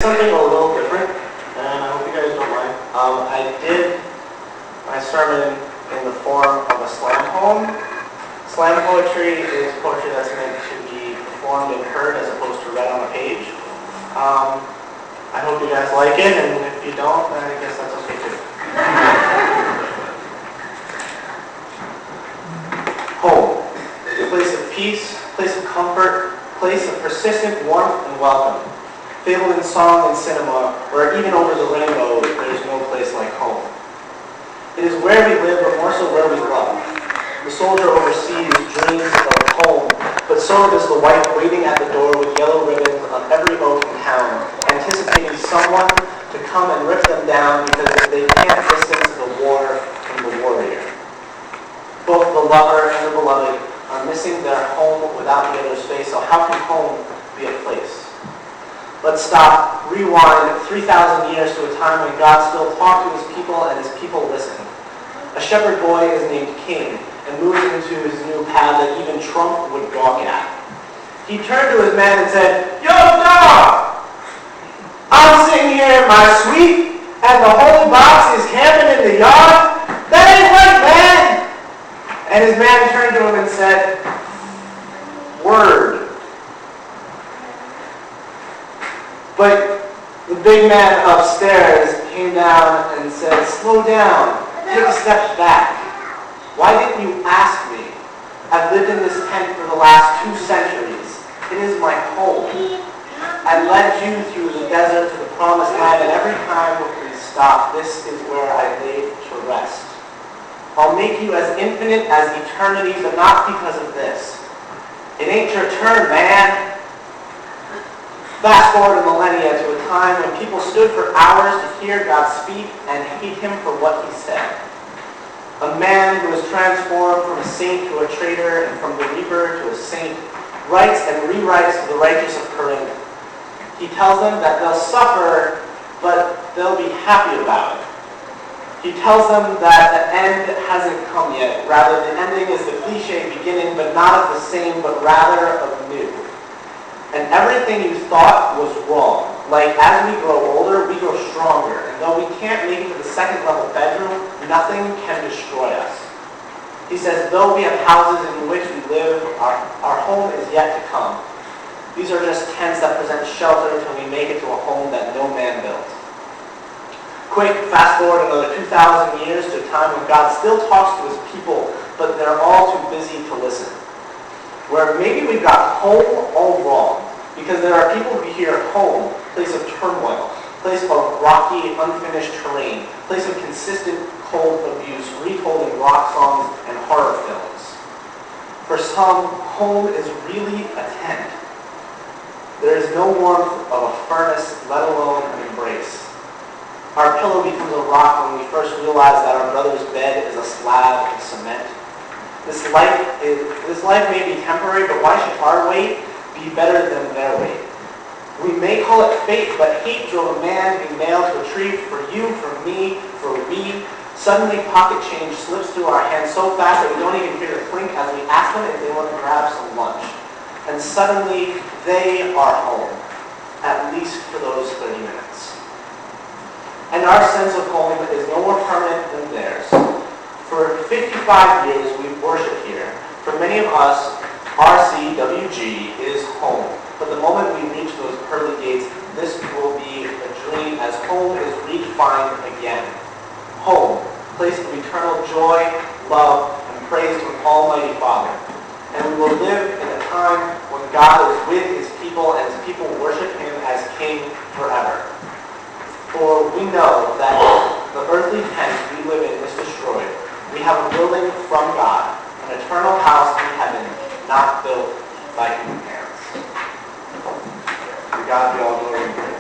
something a little different, and I hope you guys don't mind. I did my sermon in the form of a slam poem. Slam poetry is poetry that's meant to be performed and heard as opposed to read on a page. I hope you guys like it, and if you don't, then I guess that's okay too. Home. A place of peace, place of comfort, place of persistent warmth and welcome. Fabled in song and cinema, where even over the rainbow, there's no place like home. It is where we live, but more so where we love. The soldier overseas dreams of home, but so does the wife waiting at the door with yellow ribbons on every oak in town, anticipating someone to come and rip them down because they can't distance the war from the warrior. Both the lover and the beloved are missing their home without the other's face, so how can home be a place? Let's stop, rewind 3,000 years to a time when God still talked to his people and his people listened. A shepherd boy is named King and moves into his new path that even Trump would gawk at. He turned to his man and said, "Yo, dog! I'm sitting here in my suite and the holy box is camping in the yard? That ain't right, man!" And his man turned to him and said, "Word." But the big man upstairs came down and said, "Slow down, take a step back. Why didn't you ask me? I've lived in this tent for the last 2 centuries. It is my home. I led you through the desert to the promised land, and every time we stop, this is where I laid to rest. I'll make you as infinite as eternity, but not because of this. It ain't your turn, man." Fast forward a millennia to a time when people stood for hours to hear God speak and hate him for what he said. A man who was transformed from a saint to a traitor and from the reaper to a saint writes and rewrites to the righteous of Corinth. He tells them that they'll suffer, but they'll be happy about it. He tells them that the end hasn't come yet. Rather, the ending is the cliche beginning, but not of the same, but rather of new. And everything you thought was wrong. Like, as we grow older, we grow stronger. And though we can't make it to the second level bedroom, nothing can destroy us. He says, though we have houses in which we live, our home is yet to come. These are just tents that present shelter until we make it to a home that no man built. Quick, fast forward another 2,000 years to a time when God still talks to his people, but they're all too busy to listen. Where maybe we've got home all wrong, because there are people who hear home, place of turmoil, place of rocky, unfinished terrain, place of consistent cold abuse, retold in rock songs and horror films. For some, home is really a tent. There is no warmth of a furnace, let alone an embrace. Our pillow becomes a rock when we first realize that our brother's bed is a slab of cement. This life may be temporary, but why should our weight be better than their weight? We may call it fate, but hate drove a man to be nailed to a tree for you, for me, for we. Suddenly, pocket change slips through our hands so fast that we don't even hear the clink as we ask them if they want to grab some lunch. And suddenly, they are home, at least for those 30 minutes. And our sense of home is no more permanent than theirs. For 55 years, we've worshipped here. For many of us, RCWG is home. But the moment we reach those pearly gates, this will be a dream as home is redefined again. Home, place of eternal joy, love, and praise to an almighty Father. And we will live in a time when God is with his people and his people worship him as King forever. For we know that the earthly tent we live in is destroyed. We have a building from God, an eternal house in heaven, not built by human hands. To God be all glory and praise.